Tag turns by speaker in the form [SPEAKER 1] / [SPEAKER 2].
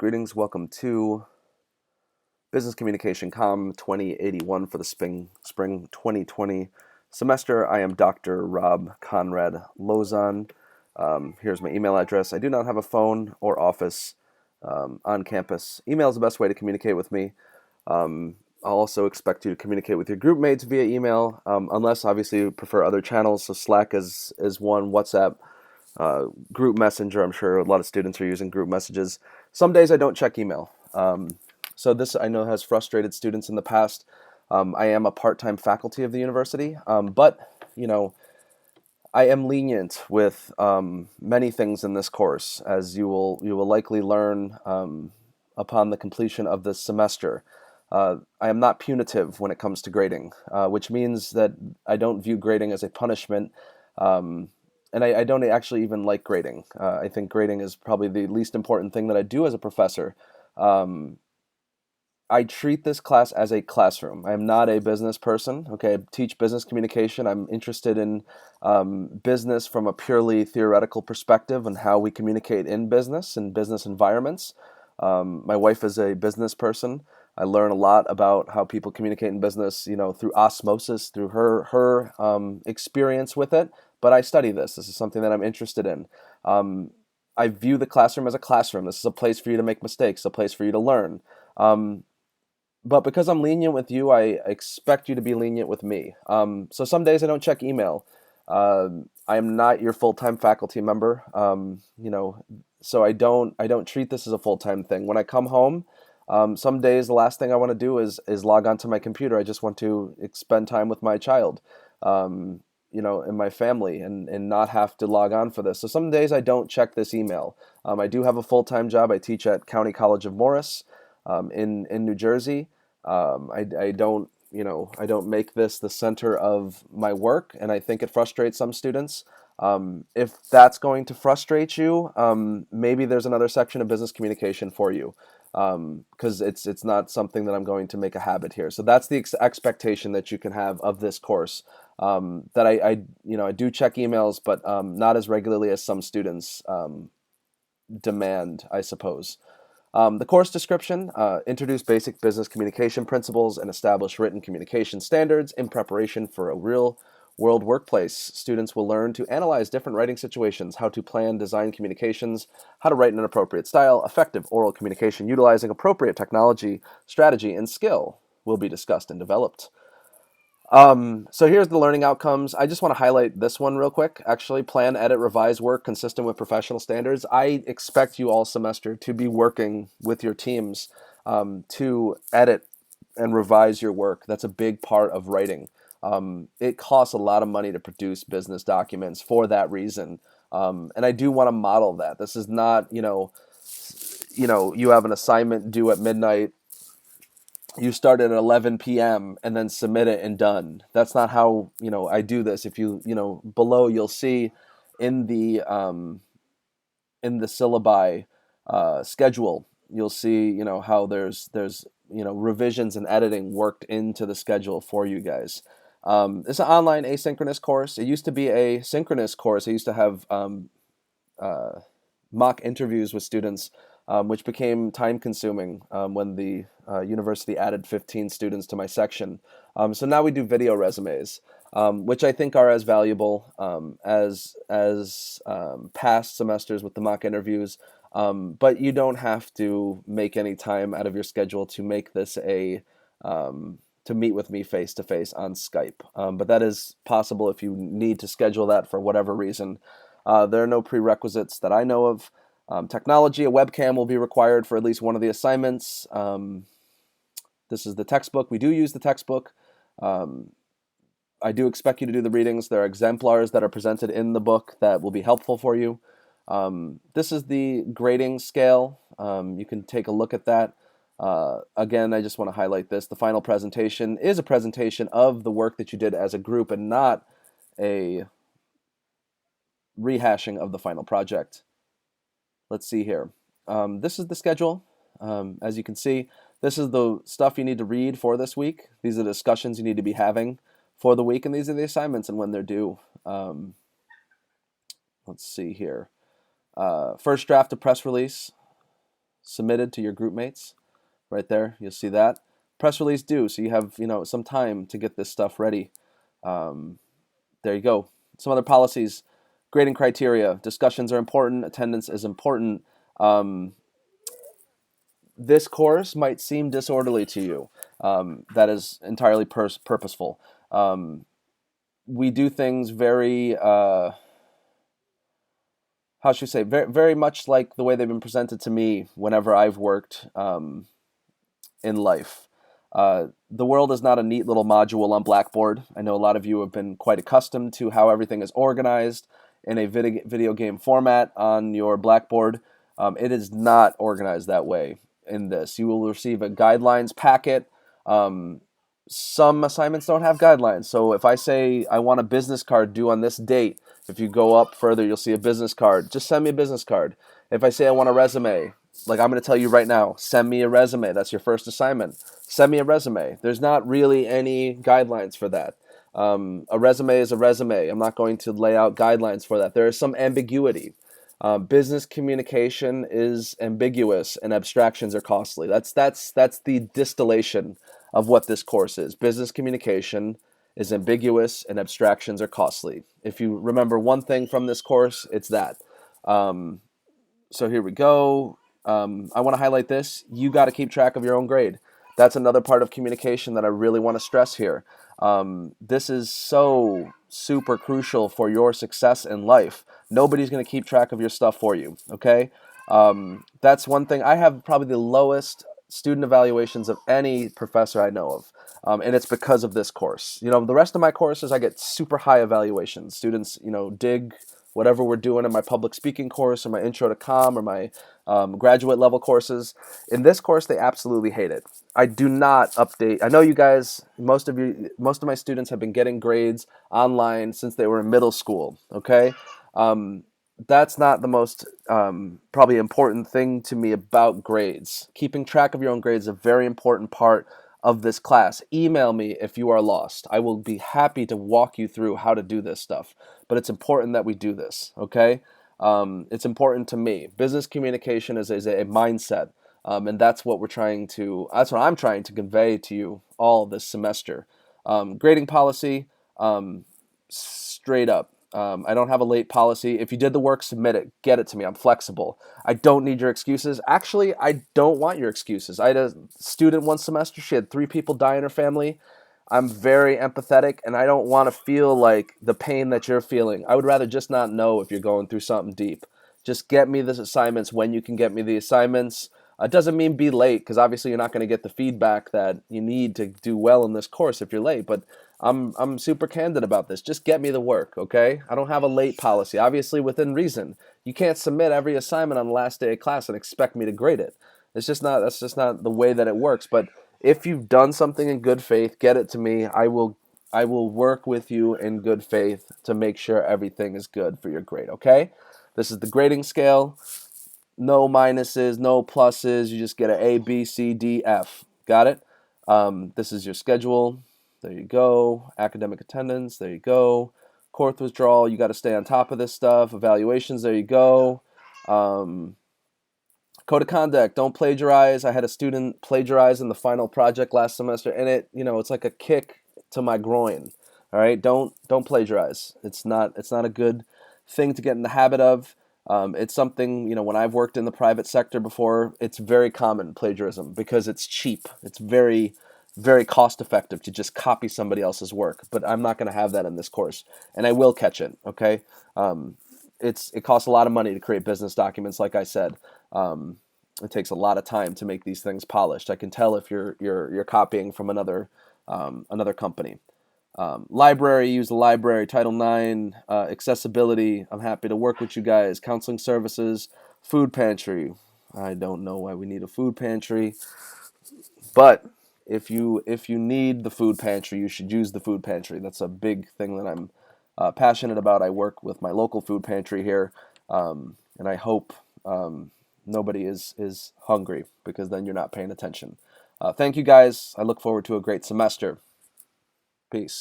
[SPEAKER 1] Greetings. Welcome to Business Communication Com 2081 for the spring 2020 semester. I am Dr. Rob Conrad Lozon. Here's my email address. I do not have a phone or office on campus. Email is the best way to communicate with me. I'll also expect you to communicate with your group mates via email, unless obviously you prefer other channels. So Slack is one, WhatsApp, group messenger. I'm sure a lot of students are using group messages. Some days I don't check email. So this I know has frustrated students in the past. I am a part-time faculty of the university, but you know, I am lenient with many things in this course, as you will likely learn upon the completion of this semester. I am not punitive when it comes to grading, which means that I don't view grading as a punishment, and I don't actually even like grading. I think grading is probably the least important thing that I do as a professor. Um, I treat this class as a classroom. I am not a business person. Okay, I teach business communication. I'm interested in business from a purely theoretical perspective and how we communicate in business and business environments. My wife is a business person. I learn a lot about how people communicate in business, through osmosis, through her experience with it. But I study this. This is something that I'm interested in. I view the classroom as a classroom. This is a place for you to make mistakes, a place for you to learn. But because I'm lenient with you, I expect you to be lenient with me. So some days I don't check email. I am not your full-time faculty member. So I don't treat this as a full-time thing. When I come home, some days the last thing I want to do is log onto my computer. I just want to spend time with my child, and my family, and not have to log on for this. So some days I don't check this email. I do have a full-time job. I teach at County College of Morris, in New Jersey. I don't make this the center of my work, and I think it frustrates some students. If that's going to frustrate you, maybe there's another section of business communication for you, because it's not something that I'm going to make a habit here. So that's the expectation that you can have of this course. That I do check emails, but not as regularly as some students demand, I suppose. The course description: introduce basic business communication principles and establish written communication standards in preparation for a real world workplace. Students will learn to analyze different writing situations, how to plan, design communications, how to write in an appropriate style. Effective oral communication utilizing appropriate technology, strategy, and skill will be discussed and developed. So here's the learning outcomes. I just want to highlight this one real quick. Actually, plan, edit, revise work consistent with professional standards. I expect you all semester to be working with your teams to edit and revise your work. That's a big part of writing. It costs a lot of money to produce business documents for that reason. And I do want to model that. This is not, you have an assignment due at midnight, you start at 11 p.m. and then submit it and done. That's not how, I do this. If below you'll see in the syllabi schedule, you'll see, how there's revisions and editing worked into the schedule for you guys. It's an online asynchronous course. It used to be a synchronous course. I used to have mock interviews with students, which became time consuming when the university added 15 students to my section. So now we do video resumes, which I think are as valuable as past semesters with the mock interviews. But you don't have to make any time out of your schedule to make this to meet with me face to face on Skype. But that is possible if you need to schedule that for whatever reason. There are no prerequisites that I know of. Technology: a webcam will be required for at least one of the assignments. This is the textbook. We do use the textbook. I do expect you to do the readings. There are exemplars that are presented in the book that will be helpful for you. This is the grading scale. You can take a look at that. Again, I just want to highlight this. The final presentation is a presentation of the work that you did as a group and not a rehashing of the final project. Let's see here. This is the schedule. As you can see, this is the stuff you need to read for this week. These are the discussions you need to be having for the week, and these are the assignments and when they're due. Let's see here. First draft of press release. submitted to your group mates. Right there, you'll see that. Press release due, so you have some time to get this stuff ready. Um, there you go. Some other policies. Grading criteria. Discussions are important. Attendance is important. Um, this course might seem disorderly to you. That is entirely purposeful. We do things very, how should we say, very, very much like the way they've been presented to me whenever I've worked in life. The world is not a neat little module on Blackboard. I know a lot of you have been quite accustomed to how everything is organized in a video game format on your Blackboard. It is not organized that way in this. You will receive a guidelines packet. Some assignments don't have guidelines. So if I say I want a business card due on this date, if you go up further, you'll see a business card. Just send me a business card. If I say I want a resume, like I'm going to tell you right now, send me a resume. That's your first assignment. Send me a resume. There's not really any guidelines for that. A resume is a resume. I'm not going to lay out guidelines for that. There is some ambiguity. Business communication is ambiguous and abstractions are costly. That's the distillation of what this course is. Business communication is ambiguous and abstractions are costly. If you remember one thing from this course, it's that. So here we go. I want to highlight this. You got to keep track of your own grade. That's another part of communication that I really want to stress here. This is so super crucial for your success in life. Nobody's going to keep track of your stuff for you, okay? That's one thing. I have probably the lowest student evaluations of any professor I know of, and it's because of this course. The rest of my courses, I get super high evaluations. Students, dig whatever we're doing in my public speaking course or my intro to comm or my graduate level courses. In this course, they absolutely hate it. I do not update. I know you guys, most of my students have been getting grades online since they were in middle school, okay? That's not the most probably important thing to me about grades. Keeping track of your own grades is a very important part of this class. Email me if you are lost. I will be happy to walk you through how to do this stuff. But it's important that we do this, okay? It's important to me. Business communication is a mindset, and that's what I'm trying to convey to you all this semester. Grading policy, straight up. I don't have a late policy. If you did the work, submit it. Get it to me. I'm flexible. I don't need your excuses. Actually, I don't want your excuses. I had a student one semester. She had 3 people die in her family. I'm very empathetic, and I don't want to feel like the pain that you're feeling. I would rather just not know if you're going through something deep. Just get me the assignments when you can get me the assignments. It doesn't mean be late, because obviously you're not going to get the feedback that you need to do well in this course if you're late. But I'm super candid about this. Just get me the work, okay? I don't have a late policy, obviously within reason. You can't submit every assignment on the last day of class and expect me to grade it. That's just not the way that it works. But if you've done something in good faith, get it to me. I will work with you in good faith to make sure everything is good for your grade, okay? This is the grading scale. No minuses, no pluses. You just get an A, B, C, D, F. Got it? This is your schedule. There you go. Academic attendance. There you go. Course withdrawal. You got to stay on top of this stuff. Evaluations. There you go. Code of conduct. Don't plagiarize. I had a student plagiarize in the final project last semester, and it's like a kick to my groin. All right. Don't plagiarize. It's not a good thing to get in the habit of. It's something, when I've worked in the private sector before, it's very common, plagiarism, because it's cheap. It's very, very cost effective to just copy somebody else's work. But I'm not going to have that in this course, and I will catch it, okay? It costs a lot of money to create business documents, like I said. It takes a lot of time to make these things polished. I can tell if you're copying from another company. Library, use the library. Title IX, accessibility. I'm happy to work with you guys. Counseling services, food pantry. I don't know why we need a food pantry, but if you need the food pantry, you should use the food pantry. That's a big thing that I'm passionate about. I work with my local food pantry here, and I hope nobody is hungry, because then you're not paying attention. Thank you guys. I look forward to a great semester. Peace.